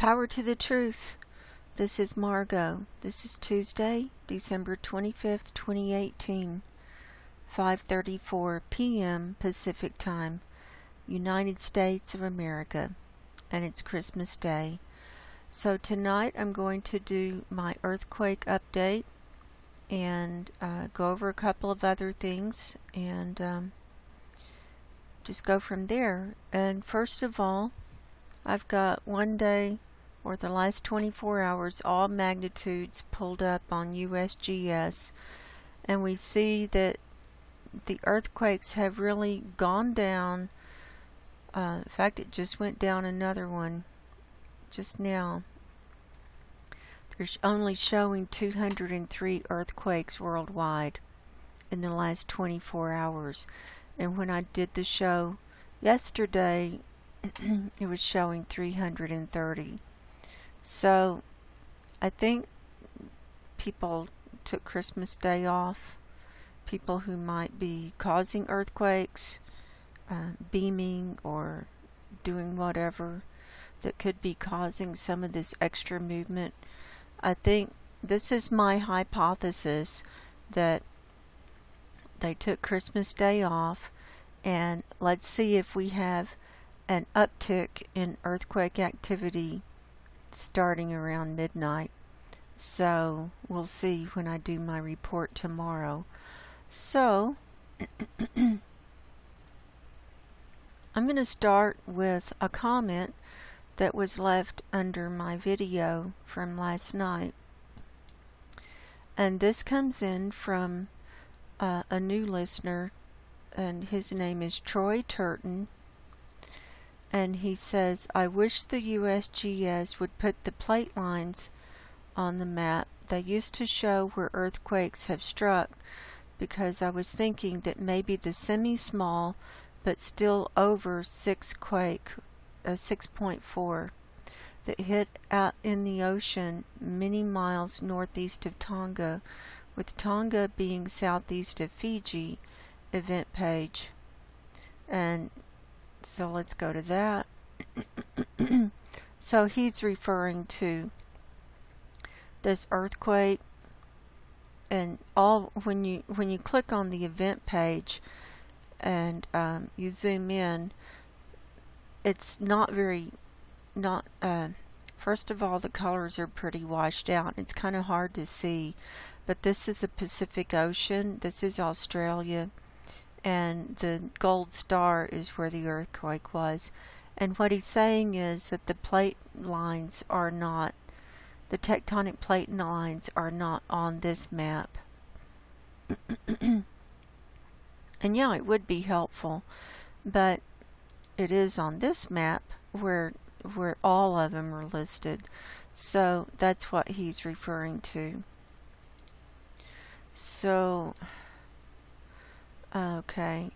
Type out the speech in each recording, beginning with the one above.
Power to the truth. This is Margo. This is Tuesday, December 25th, 2018, 5:34 p.m. Pacific Time, United States of America, and it's Christmas Day. So tonight I'm going to do my earthquake update and go over a couple of other things and just go from there. And first of all, I've got one day, or the last 24 hours, all magnitudes pulled up on USGS, and we see that the earthquakes have really gone down. In fact, it just went down another one just now. They're only showing 203 earthquakes worldwide in the last 24 hours. And when I did the show yesterday, it was showing 330. So I think people took Christmas Day off. People who might be causing earthquakes, beaming or doing whatever that could be causing some of this extra movement. I think this is my hypothesis, that they took Christmas Day off, and let's see if we have an uptick in earthquake activity starting around midnight. So we'll see when I do my report tomorrow. So I'm going to start with a comment that was left under my video from last night, and this comes in from a new listener, and his name is Troy Turton. And he says, I wish the USGS would put the plate lines on the map. They used to show where earthquakes have struck, because I was thinking that maybe the semi-small but still over 6.4 that hit out in the ocean many miles northeast of Tonga, with Tonga being southeast of Fiji, event page. And so let's go to that. So he's referring to this earthquake, and all when you click on the event page and you zoom in, it's first of all, the colors are pretty washed out. It's kind of hard to see, but this is the Pacific Ocean. This is Australia. And the gold star is where the earthquake was. And what he's saying is that the plate lines are not, the tectonic plate lines are not on this map. And yeah, it would be helpful, but it is on this map where all of them are listed. So that's what he's referring to. So okay,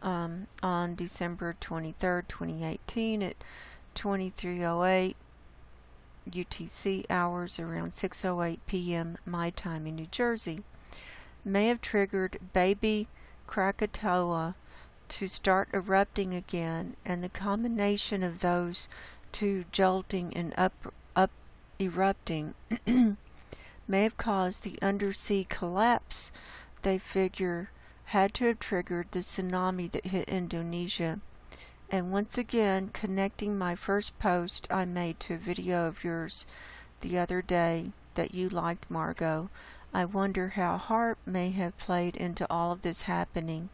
on December 23rd, 2018 at 23:08 UTC hours, around 6:08 p.m. my time in New Jersey, may have triggered baby Krakatoa to start erupting again, and the combination of those two, jolting and up erupting, may have caused the undersea collapse they figure had to have triggered the tsunami that hit Indonesia. And once again, connecting my first post I made to a video of yours the other day that you liked, Margo, I wonder how HAARP may have played into all of this happening,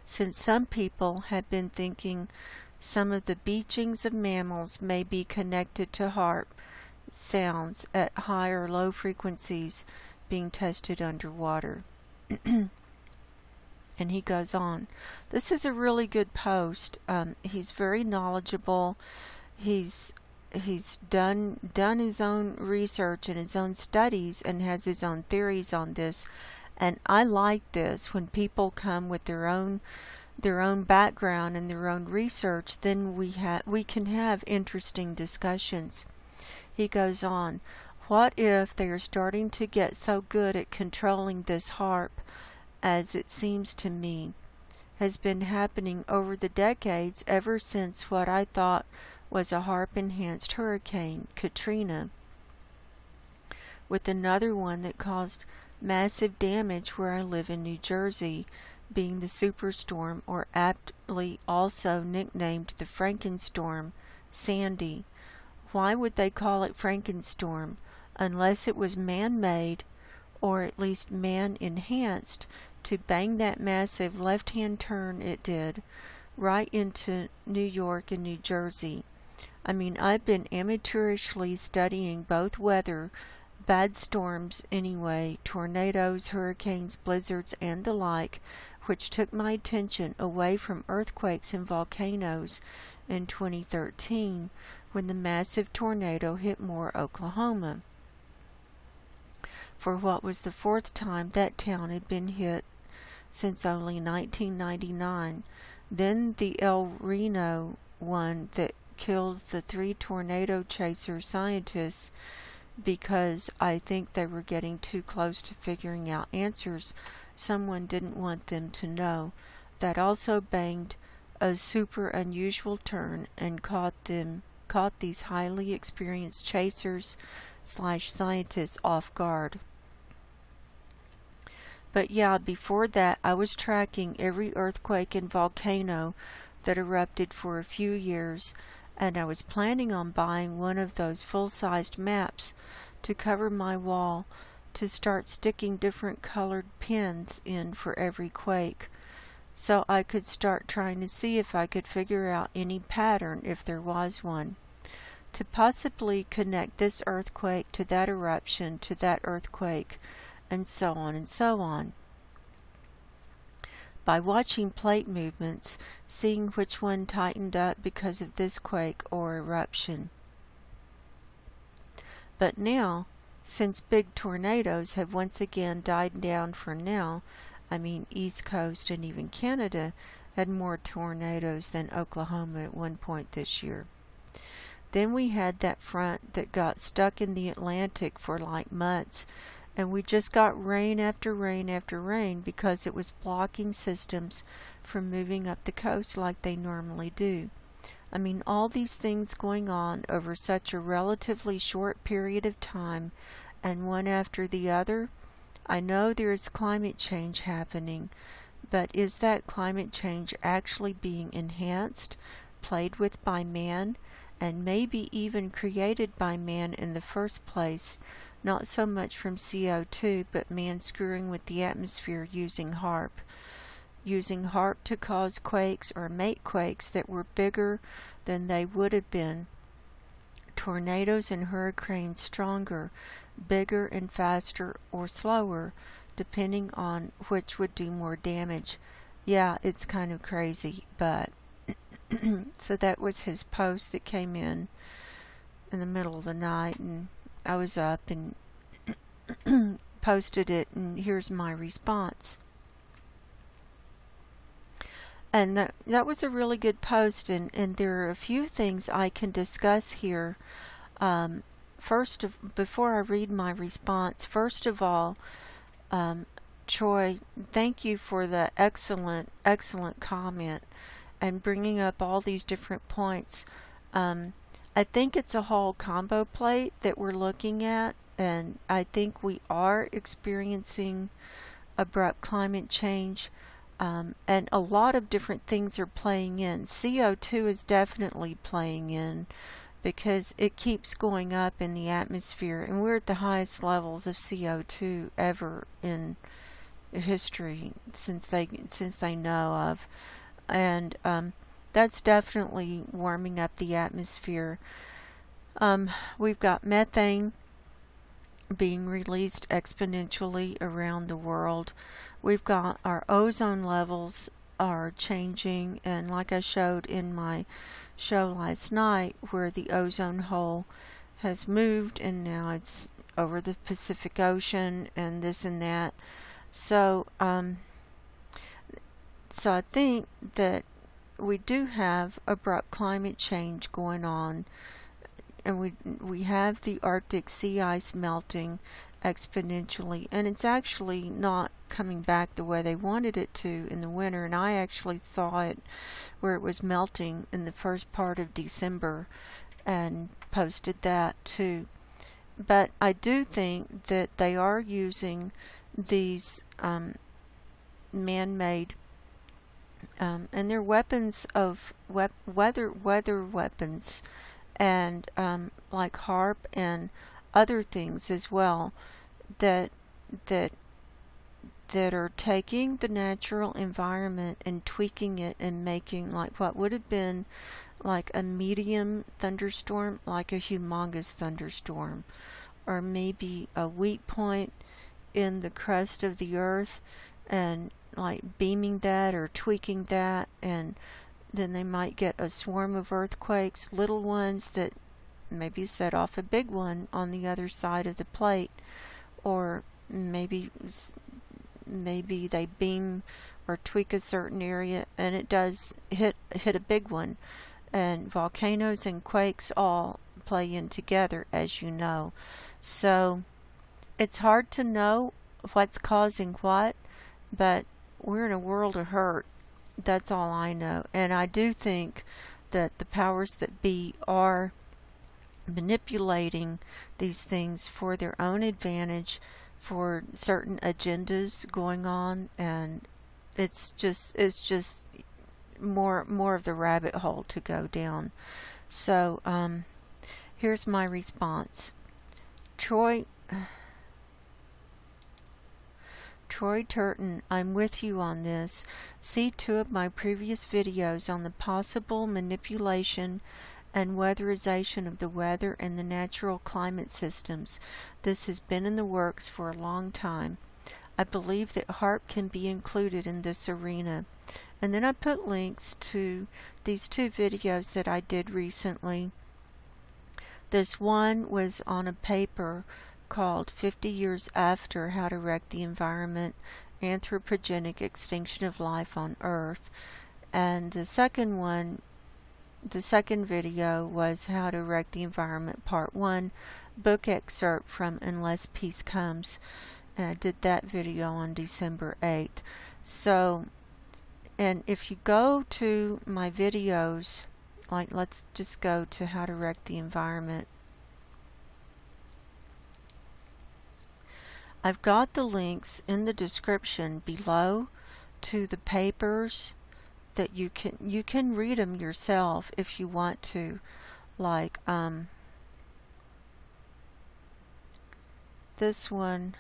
since some people have been thinking some of the beachings of mammals may be connected to HAARP sounds at high or low frequencies being tested underwater. And he goes on. This is a really good post. He's very knowledgeable. He's done his own research and his own studies and has his own theories on this. And I like this when people come with their own background and their own research. Then we can have interesting discussions. He goes on. What if they are starting to get so good at controlling this HAARP, as it seems to me has been happening over the decades, ever since what I thought was a HAARP-enhanced hurricane, Katrina, with another one that caused massive damage where I live in New Jersey, being the superstorm, or aptly also nicknamed the Frankenstorm, Sandy. Why would they call it Frankenstorm unless it was man-made, or at least man-enhanced, to bang that massive left-hand turn it did right into New York and New Jersey? I mean, I've been amateurishly studying both weather, bad storms anyway, tornadoes, hurricanes, blizzards, and the like, which took my attention away from earthquakes and volcanoes in 2013 when the massive tornado hit Moore, Oklahoma. For what was the fourth time that town had been hit since only 1999. Then the El Reno one that killed the 3 tornado chaser scientists because I think they were getting too close to figuring out answers someone didn't want them to know. That also banged a super unusual turn and caught these highly experienced chasers / scientists off guard. But yeah, before that I was tracking every earthquake and volcano that erupted for a few years, and I was planning on buying one of those full-sized maps to cover my wall to start sticking different colored pins in for every quake, so I could start trying to see if I could figure out any pattern if there was one, to possibly connect this earthquake to that eruption to that earthquake, and so on and so on. By watching plate movements, seeing which one tightened up because of this quake or eruption. But now, since big tornadoes have once again died down for now, I mean East Coast and even Canada had more tornadoes than Oklahoma at one point this year. Then we had that front that got stuck in the Atlantic for like months, and we just got rain after rain after rain because it was blocking systems from moving up the coast like they normally do. I mean, all these things going on over such a relatively short period of time, and one after the other. I know there is climate change happening, but is that climate change actually being enhanced, played with by man, and maybe even created by man in the first place? Not so much from CO2, but man screwing with the atmosphere using HAARP. Using HAARP to cause quakes or make quakes that were bigger than they would have been. Tornadoes and hurricanes stronger, bigger and faster or slower, depending on which would do more damage. Yeah, it's kind of crazy, but so that was his post that came in the middle of the night, and I was up and posted it, and here's my response. And that was a really good post, and there are a few things I can discuss here. Before I read my response, first of all, Troy, thank you for the excellent comment and bringing up all these different points. I think it's a whole combo plate that we're looking at, and I think we are experiencing abrupt climate change, and a lot of different things are playing in. CO2 is definitely playing in because it keeps going up in the atmosphere, and we're at the highest levels of CO2 ever in history since they know of, and that's definitely warming up the atmosphere. We've got methane being released exponentially around the world. We've got our ozone levels are changing, and like I showed in my show last night, where the ozone hole has moved and now it's over the Pacific Ocean and this and that. So I think that we do have abrupt climate change going on. and we have the Arctic sea ice melting exponentially, and it's actually not coming back the way they wanted it to in the winter. And I actually saw it where it was melting in the first part of December and posted that too. But I do think that they are using these man-made and they're weapons of weather weapons, and like HARP and other things as well, that that are taking the natural environment and tweaking it and making like what would have been like a medium thunderstorm, like a humongous thunderstorm, or maybe a weak point in the crust of the earth, and like beaming that or tweaking that, and then they might get a swarm of earthquakes, little ones that maybe set off a big one on the other side of the plate, or maybe they beam or tweak a certain area and it does hit a big one. And volcanoes and quakes all play in together, as you know. So it's hard to know what's causing what, but we're in a world of hurt. That's all I know. And I do think that the powers that be are manipulating these things for their own advantage, for certain agendas going on, and it's just more of the rabbit hole to go down. So here's my response. Troy Turton, I'm with you on this. See 2 of my previous videos on the possible manipulation and weatherization of the weather and the natural climate systems. This has been in the works for a long time. I believe that HARP can be included in this arena. And then I put links to these 2 videos that I did recently. This one was on a paper called 50 Years After How to Wreck the Environment, Anthropogenic Extinction of Life on Earth. And the second video was How to Wreck the Environment Part 1, book excerpt from Unless Peace Comes. And I did that video on December 8th. So, and if you go to my videos, like let's just go to How to Wreck the Environment. I've got the links in the description below to the papers that you can read them yourself if you want to. Like this one.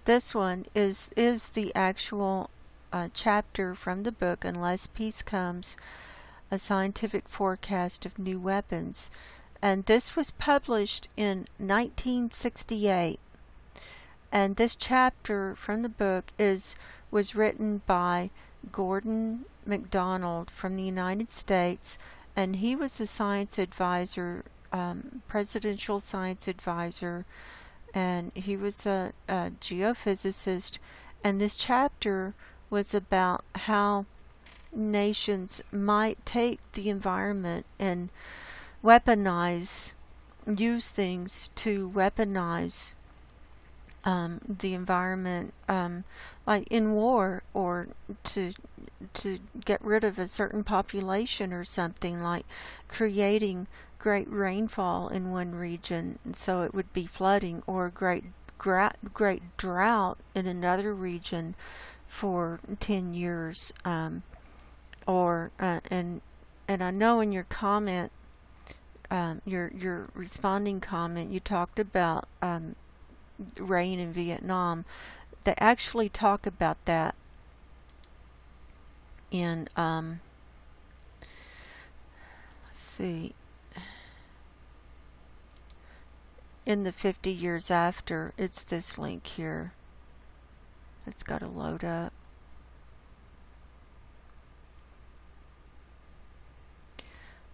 This one is the actual chapter from the book Unless Peace Comes, A Scientific Forecast of New Weapons. And this was published in 1968. And this chapter from the book was written by Gordon MacDonald from the United States, and he was the science advisor, presidential science advisor, and he was a geophysicist. And this chapter was about how nations might take the environment and use things to weaponize the environment, like in war, or to get rid of a certain population or something, like creating great rainfall in one region, and so it would be flooding, or great drought in another region for 10 years, and I know in your comment, your responding comment, you talked about rain in Vietnam. They actually talk about that in let's see, in the 50 Years After. It's this link here. It's got to load up.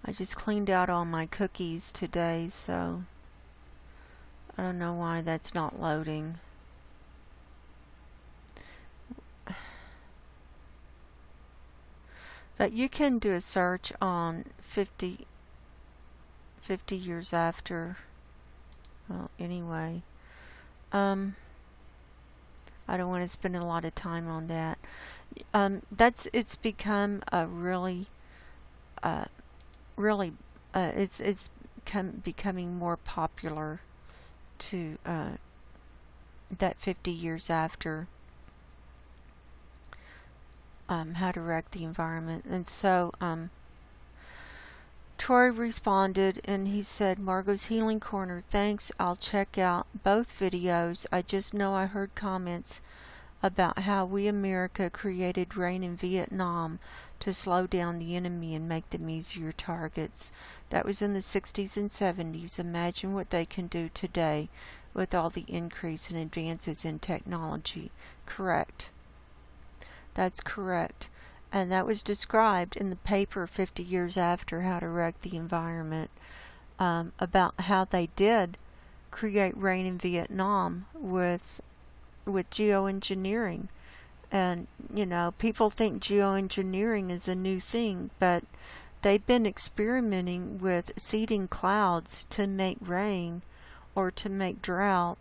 I just cleaned out all my cookies today, so I don't know why that's not loading. But you can do a search on 50 years after. Well, anyway, I don't want to spend a lot of time on that. It's become a it's becoming more popular to that 50 years after, how to wreck the environment. And so Troy responded and he said, Margo's Healing Corner, thanks, I'll check out both videos. I just know I heard comments about how we America created rain in Vietnam to slow down the enemy and make them easier targets. That was in the 60s and 70s. Imagine what they can do today with all the increase in advances in technology. Correct. That's correct. And that was described in the paper 50 years after, How to Wreck the Environment, about how they did create rain in Vietnam with geoengineering. And, you know, people think geoengineering is a new thing, but they've been experimenting with seeding clouds to make rain or to make drought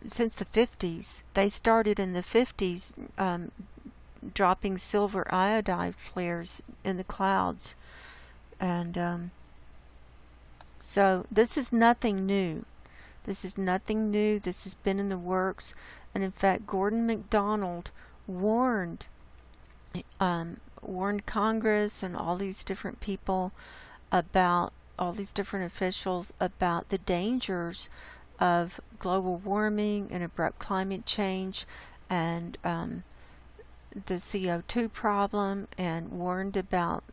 since the 50s. They started in the 50s dropping silver iodide flares in the clouds. And so this is nothing new. This is nothing new. This has been in the works. And in fact, Gordon MacDonald warned Congress and all these different people about, all these different officials about the dangers of global warming and abrupt climate change and the CO2 problem, and warned about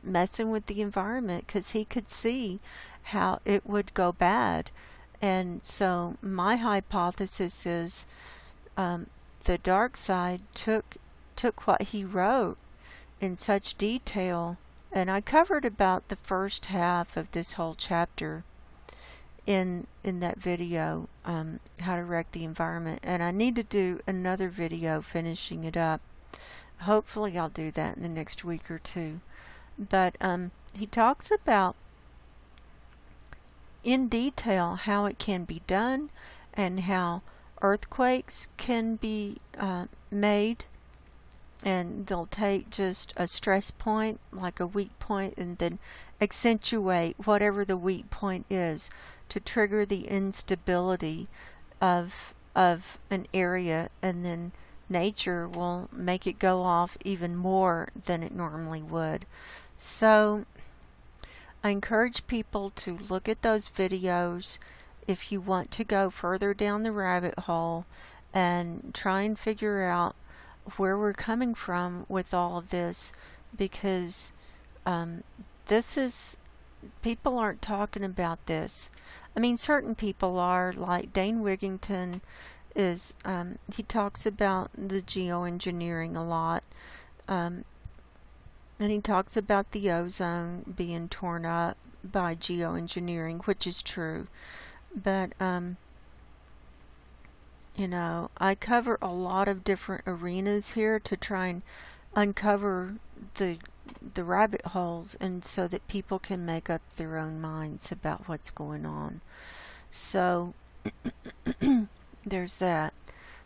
messing with the environment because he could see how it would go bad. And so my hypothesis is the dark side took what he wrote in such detail, and I covered about the first half of this whole chapter in that video, How to Wreck the Environment, and I need to do another video finishing it up. Hopefully I'll do that in the next week or two. But he talks about in detail how it can be done and how earthquakes can be made, and they'll take just a stress point, like a weak point, and then accentuate whatever the weak point is to trigger the instability of an area, and then nature will make it go off even more than it normally would. So I encourage people to look at those videos if you want to go further down the rabbit hole and try and figure out where we're coming from with all of this, because people aren't talking about this. I mean, certain people are, like Dane Wigington is, he talks about the geoengineering a lot, and he talks about the ozone being torn up by geoengineering, which is true. But you know, I cover a lot of different arenas here to try and uncover the rabbit holes, and so that people can make up their own minds about what's going on. So there's that.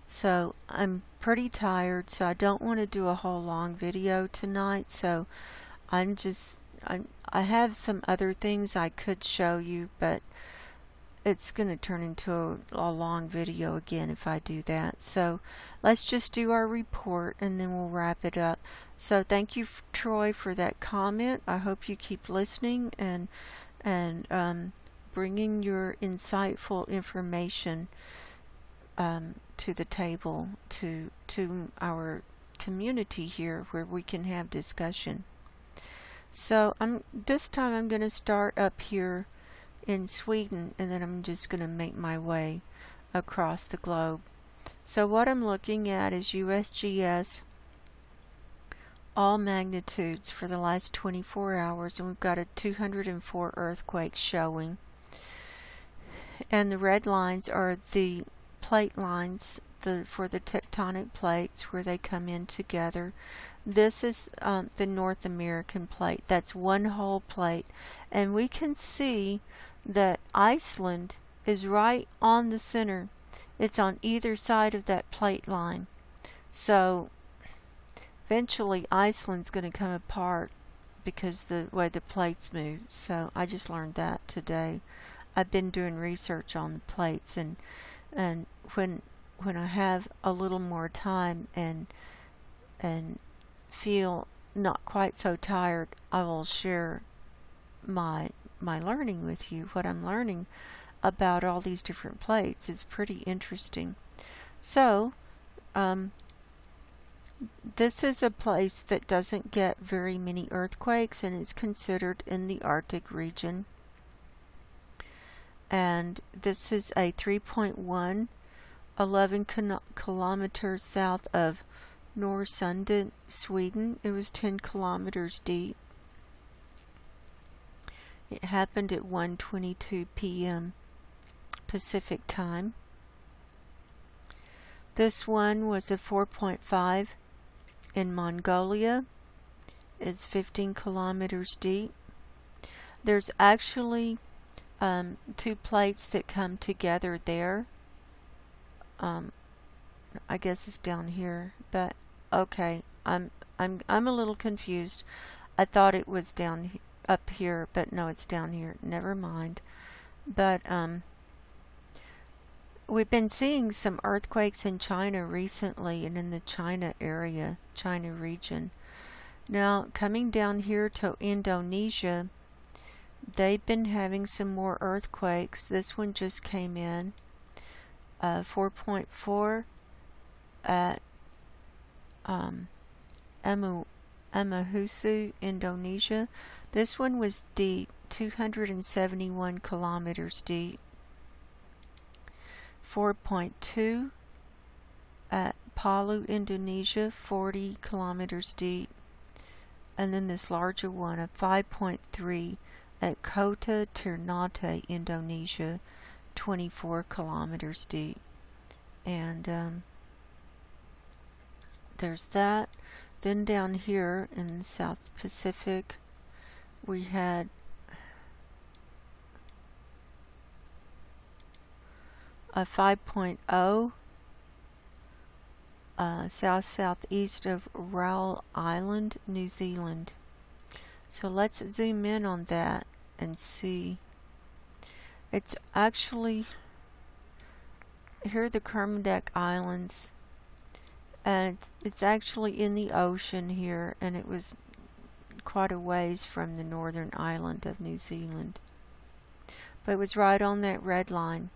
So I'm pretty tired, so I don't want to do a whole long video tonight. So I have some other things I could show you, but it's going to turn into a long video again if I do that. So let's just do our report and then we'll wrap it up. So thank you, Troy, for that comment. I hope you keep listening and bringing your insightful information to the table, to our community here where we can have discussion. So this time I'm going to start up here in Sweden, and then I'm just going to make my way across the globe. So what I'm looking at is USGS, all magnitudes for the last 24 hours, and we've got a 204 earthquakes showing. And the red lines are the plate lines for the tectonic plates where they come in together. This is the North American plate. That's one whole plate. And we can see that Iceland is right on the center. It's on either side of that plate line. So eventually Iceland's going to come apart because the way the plates move. So I just learned that today. I've been doing research on the plates, and when I have a little more time and feel not quite so tired, I will share my learning with you. What I'm learning about all these different plates is pretty interesting. So this is a place that doesn't get very many earthquakes, and is considered in the Arctic region. And this is a 3.1, 11 kilometers south of Norrsundet, Sweden. It was 10 kilometers deep. It happened at 1:22 p.m. Pacific time. This one was a 4.5 in Mongolia. It's 15 kilometers deep. There's actually two plates that come together there. I guess it's down here, but okay, I'm a little confused. I thought it was up here, but no, it's down here. Never mind. But we've been seeing some earthquakes in China recently, and in the China area, China region. Now, coming down here to Indonesia, they've been having some more earthquakes. This one just came in, 4.4 at Amahusu, Indonesia. This one was deep, 271 kilometers deep. 4.2 at Palu, Indonesia, 40 kilometers deep. And then this larger one, a 5.3 at Kota Ternate, Indonesia, 24 kilometers deep. And there's that. Then down here in the South Pacific, we had a 5.0 south-southeast of Raoul Island, New Zealand. So let's zoom in on that and see. It's actually, here are the Kermadec Islands, and it's actually in the ocean here, and it was quite a ways from the northern island of New Zealand. But it was right on that red line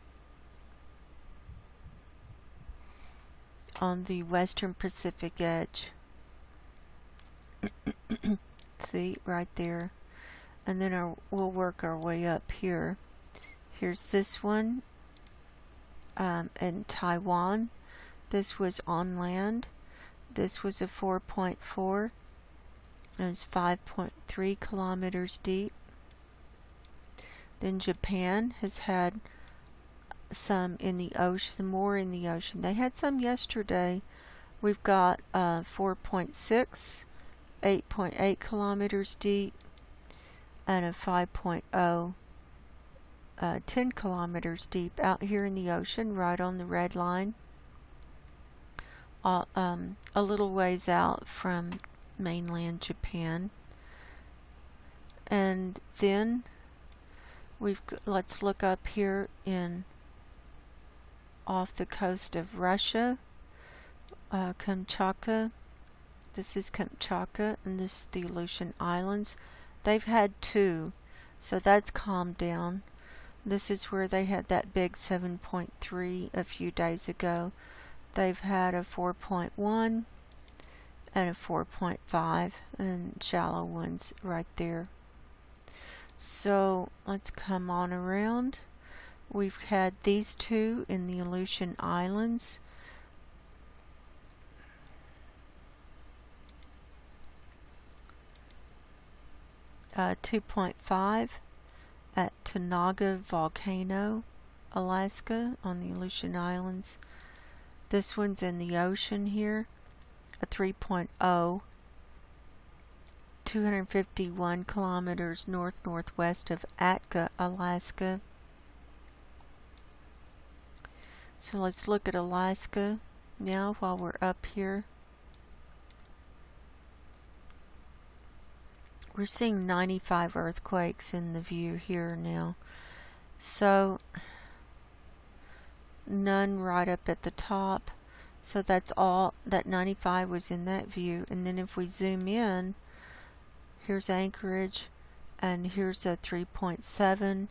on the western Pacific edge. See, right there. And then we'll work our way up here. Here's this one in Taiwan. This was on land. This was a 4.4. It was 5.3 kilometers deep. Then Japan has had some in the ocean, some more in the ocean. They had some yesterday. We've got 4.6, 8.8 kilometers deep, and a 5.0, 10 kilometers deep out here in the ocean, right on the red line. A little ways out from mainland Japan. And then let's look up here in off the coast of Russia, Kamchatka. This is Kamchatka, and this is the Aleutian Islands. They've had two, so that's calmed down. This is where they had that big 7.3 a few days ago. They've had a 4.1 and a 4.5, and shallow ones right there. So let's come on around. We've had these two in the Aleutian Islands. Uh, 2.5 at Tanaga Volcano, Alaska, on the Aleutian Islands. This one's in the ocean here, a 3.0 251 kilometers north-northwest of Atka, Alaska. So let's look at Alaska now while we're up here. We're seeing 95 earthquakes in the view here now. So none right up at the top. So that's all, that 95 was in that view. And then if we zoom in, here's Anchorage, and here's a 3.7. And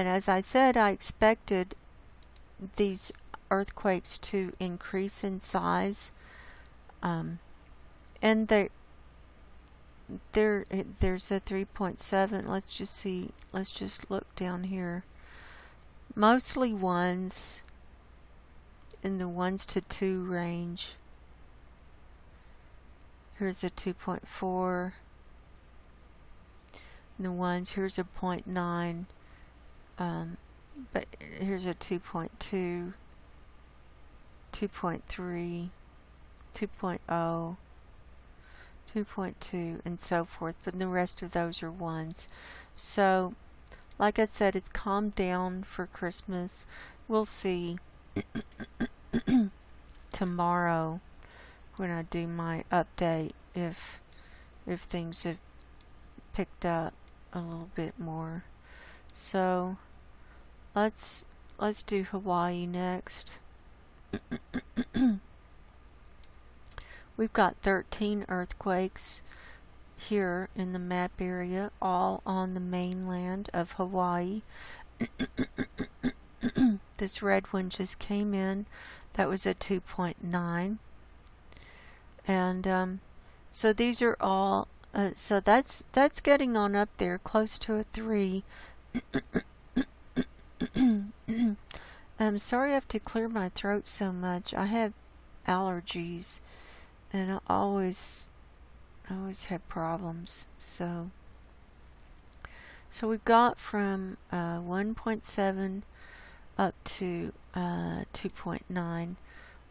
as I said, I expected these earthquakes to increase in size. And there's a 3.7. Let's just see. Let's just look down here. Mostly ones in the 1 to 2 range. Here's a 2.4. In the ones, here's a 0.9. But here's a 2.2, 2.3, 2.0, 2.2, and so forth. But the rest of those are ones. So, like I said, it's calmed down for Christmas. We'll see tomorrow when I do my update if things have picked up a little bit more. So let's do Hawaii next. We've got 13 earthquakes here in the map area, all on the mainland of Hawaii. This red one just came in. That was a 2.9. And so these are all, so that's getting on up there, close to a 3. I'm sorry I have to clear my throat so much. I have allergies, and I always have problems. So we've got from 1.7 up to 2.9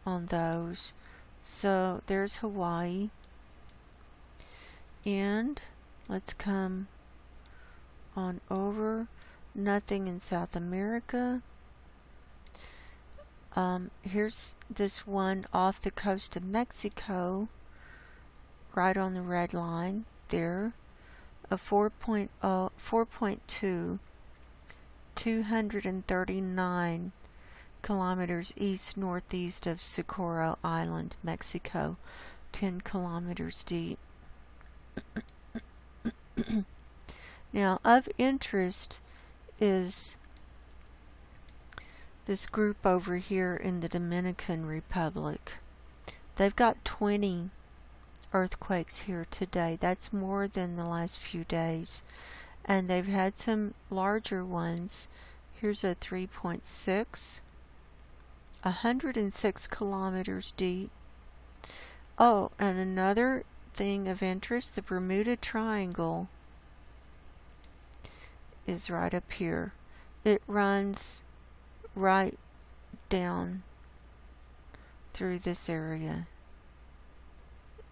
on those. So there's Hawaii. And let's come on over. Nothing in South America. Here's this one off the coast of Mexico, right on the red line there, a 4.2, 239 kilometers east-northeast of Socorro Island, Mexico, 10 kilometers deep. Now, of interest is this group over here in the Dominican Republic. They've got 20 earthquakes here today. That's more than the last few days. And they've had some larger ones. Here's a 3.6, 106 kilometers deep. Oh, and another thing of interest, the Bermuda Triangle is right up here. It runs right down through this area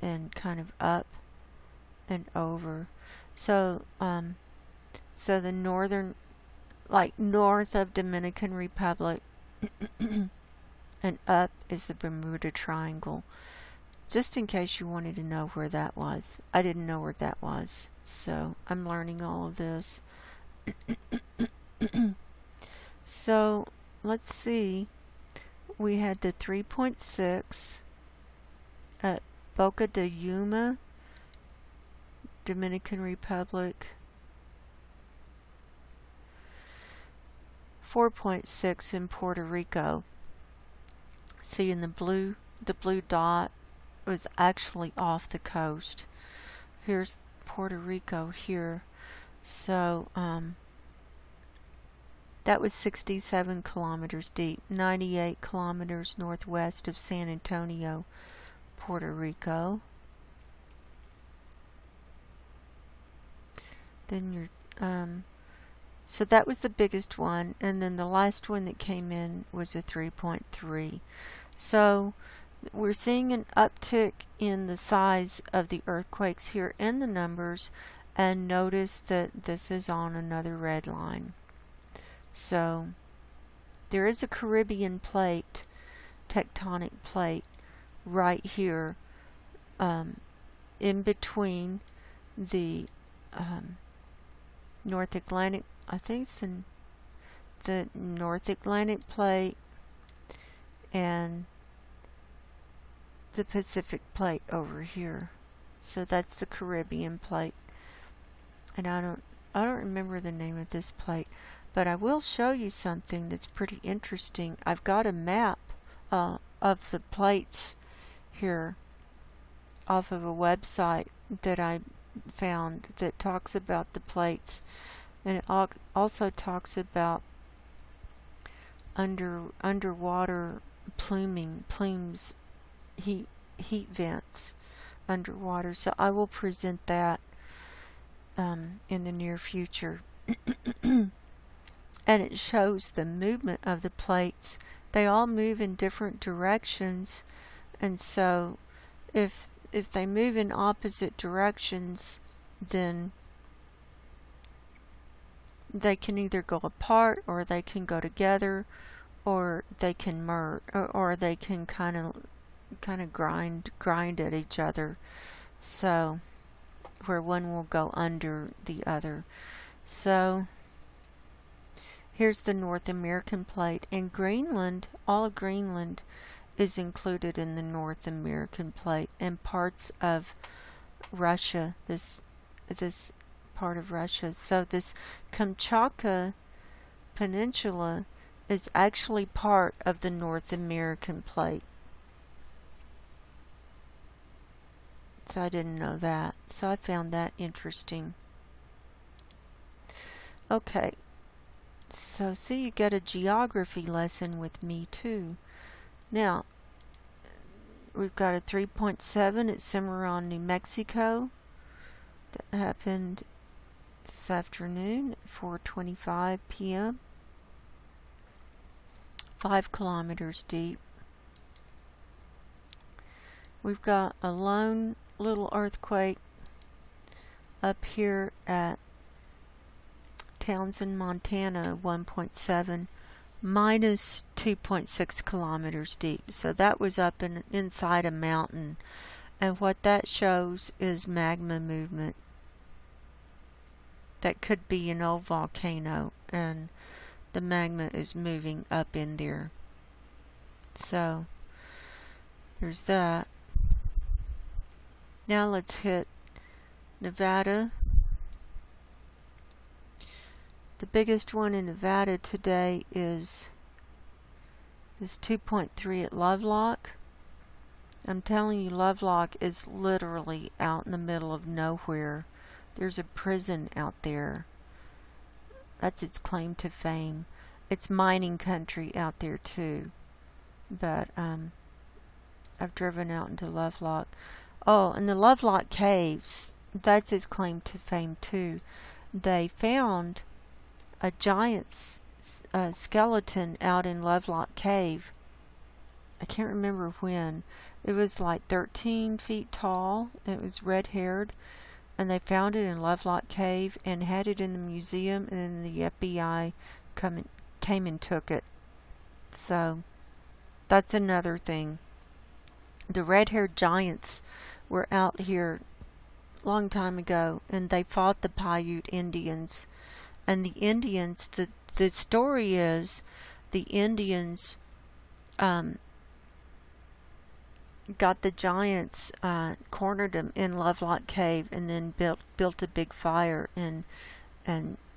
and kind of up and over. So so the northern, like north of Dominican Republic and up is the Bermuda Triangle. Just in case you wanted to know where that was. I didn't know where that was, so I'm learning all of this. So let's see. We had the 3.6 at Boca de Yuma, Dominican Republic. 4.6 in Puerto Rico. See, in the blue dot was actually off the coast. Here's Puerto Rico here. So that was 67 kilometers deep, 98 kilometers northwest of San Antonio, Puerto Rico. Then you're so that was the biggest one, and then the last one that came in was a 3.3. So we're seeing an uptick in the size of the earthquakes here in the numbers, and notice that this is on another red line. So there is a Caribbean plate, tectonic plate, right here in between the North Atlantic, I think it's in the North Atlantic plate and the Pacific plate over here. So that's the Caribbean plate. And I don't remember the name of this plate, but I will show you something that's pretty interesting. I've got a map of the plates here off of a website that I found that talks about the plates, and it also talks about underwater plumes, heat vents underwater. So I will present that in the near future. And it shows the movement of the plates. They all move in different directions, and so if they move in opposite directions, then they can either go apart, or they can go together, or they can merge, or they can kind of grind at each other. So where one will go under the other. So here's the North American plate, and Greenland, all of Greenland is included in the North American plate, and parts of Russia, this part of Russia. So this Kamchatka Peninsula is actually part of the North American plate. So I didn't know that. So I found that interesting. Okay. So see, you get a geography lesson with me too. Now, we've got a 3.7 at Cimarron, New Mexico. That happened this afternoon at 4:25 p.m. 5 kilometers deep. We've got a lone little earthquake up here at Townsend, Montana, 1.7, minus 2.6 kilometers deep. So that was up inside a mountain. And what that shows is magma movement. That could be an old volcano, and the magma is moving up in there. So there's that. Now let's hit Nevada. The biggest one in Nevada today is this 2.3 at Lovelock. I'm telling you, Lovelock is literally out in the middle of nowhere. There's a prison out there. That's its claim to fame. It's mining country out there too. But I've driven out into Lovelock. Oh, and the Lovelock Caves, that's its claim to fame too. They found a giant skeleton out in Lovelock Cave. I can't remember when. It was like 13 feet tall. It was red-haired, and they found it in Lovelock Cave and had it in the museum, and then the FBI came and took it. So that's another thing. The red-haired giants were out here a long time ago, and they fought the Paiute Indians. And the Indians, the story is, the Indians got the giants, cornered them in Lovelock Cave, and then built a big fire and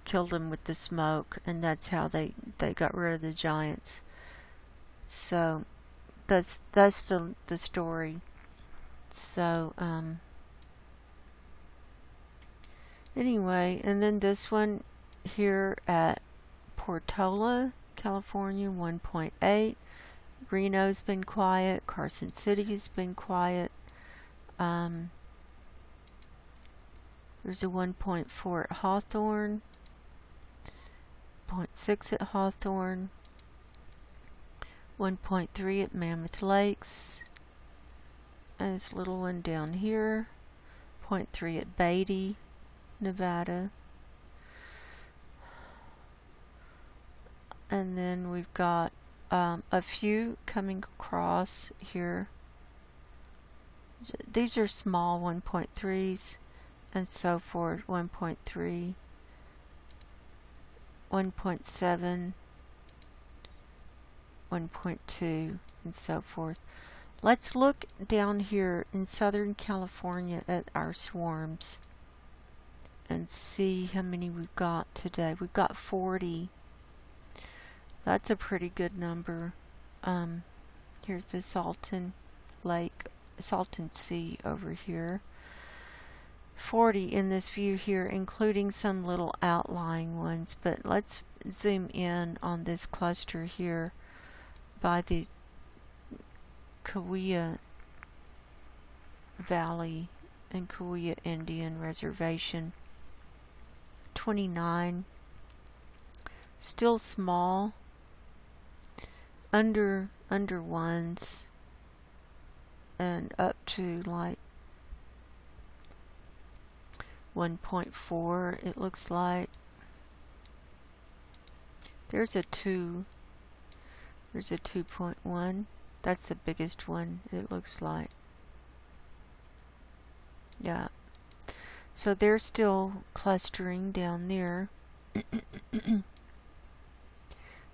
killed them with the smoke, and that's how they got rid of the giants. So that's the story. So anyway, and then this one here at Portola, California, 1.8. Reno's been quiet. Carson City's been quiet. There's a 1.4 at Hawthorne, 0.6 at Hawthorne, 1.3 at Mammoth Lakes, And this little one down here, 0.3 at Beatty, Nevada. And then we've got a few coming across here. These are small 1.3s and so forth, 1.3, 1.7, 1.2, and so forth. Let's look down here in Southern California at our swarms and see how many we've got today. We've got 40. That's a pretty good number. Here's the Salton Lake, Salton Sea over here. 40 in this view here, including some little outlying ones. But let's zoom in on this cluster here by the Kauai Valley and Kauai Indian Reservation. 29. Still small. Under ones and up to like 1.4 it looks like. There's a 2. There's a 2.1. That's the biggest one, it looks like. Yeah. So they're still clustering down there.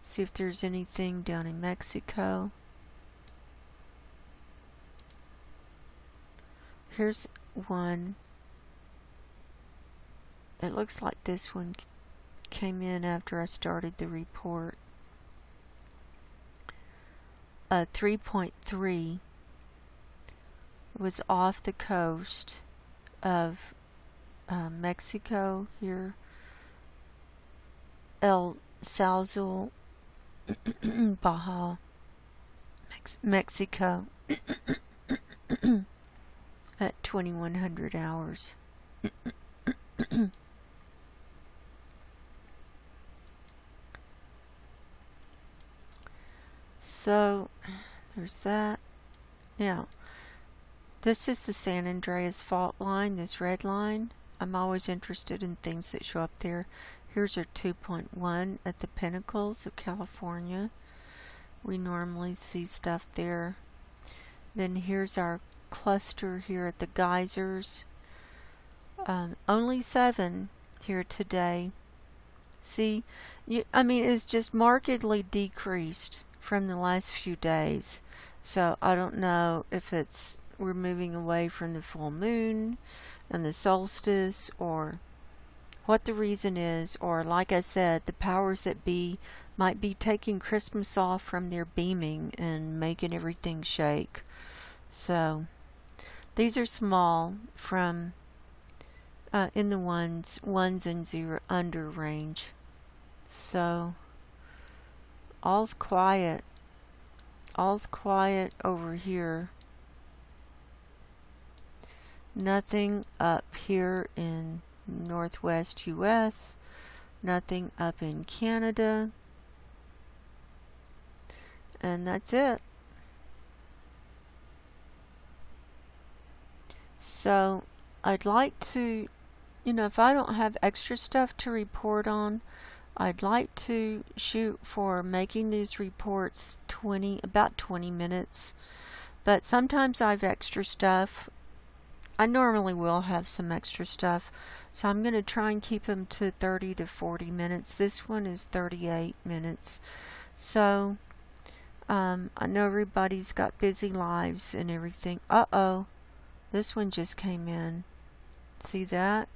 See if there's anything down in Mexico. Here's one. It looks like this one came in after I started the report. 3.3 was off the coast of Mexico here. El Salzal, Baja, Mexico at 2100 hours. So there's that. Now this is the San Andreas fault line, this red line. I'm always interested in things that show up there. Here's our 2.1 at the Pinnacles of California. We normally see stuff there. Then here's our cluster here at the geysers. Only 7 here today. See, I mean, it's just markedly decreased from the last few days. So I don't know if we're moving away from the full moon and the solstice, or what the reason is, or like I said, the powers that be might be taking Christmas off from their beaming and making everything shake. So these are small, from in the ones and 0 under range. So all's quiet over here. Nothing up here in Northwest US, nothing up in Canada, and that's it. So I'd like to, if I don't have extra stuff to report on, I'd like to shoot for making these reports about 20 minutes, but sometimes I have extra stuff. I normally will have some extra stuff, so I'm going to try and keep them to 30 to 40 minutes. This one is 38 minutes. So, I know everybody's got busy lives and everything. Uh-oh, this one just came in. See that?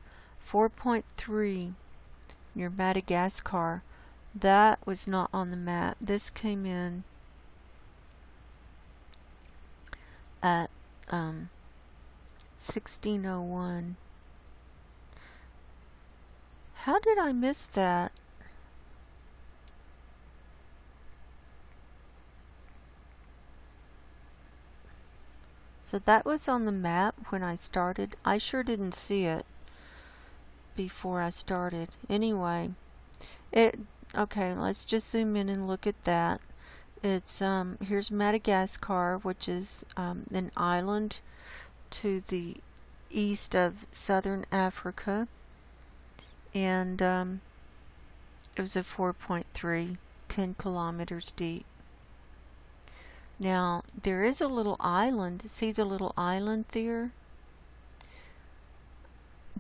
4.3 near Madagascar. That was not on the map. This came in at 1601. How did I miss that? So that was on the map when I started. I sure didn't see it before I started. Anyway, okay, let's just zoom in and look at that. It's here's Madagascar, which is an island to the east of southern Africa, and it was a 4.3, 10 kilometers deep. Now, there is a little island. See the little island there?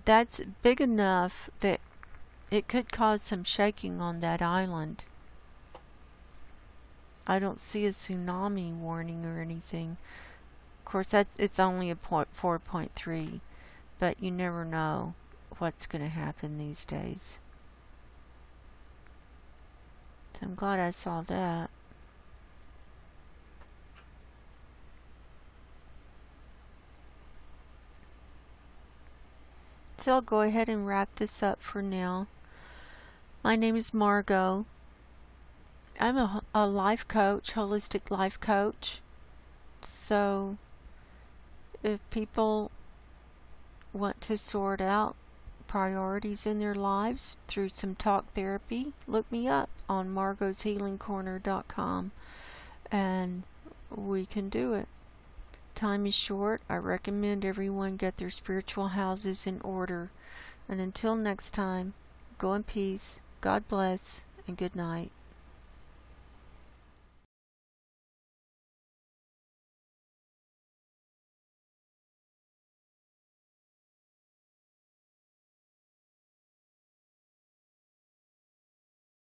That's big enough that it could cause some shaking on that island. I don't see a tsunami warning or anything. Of course, it's only a 4.3, but you never know what's going to happen these days. So I'm glad I saw that. So I'll go ahead and wrap this up for now. My name is Margo. I'm a life coach, holistic life coach. So if people want to sort out priorities in their lives through some talk therapy, look me up on margoshealingcorner.com and we can do it. Time is short. I recommend everyone get their spiritual houses in order. And until next time, go in peace, God bless, and good night.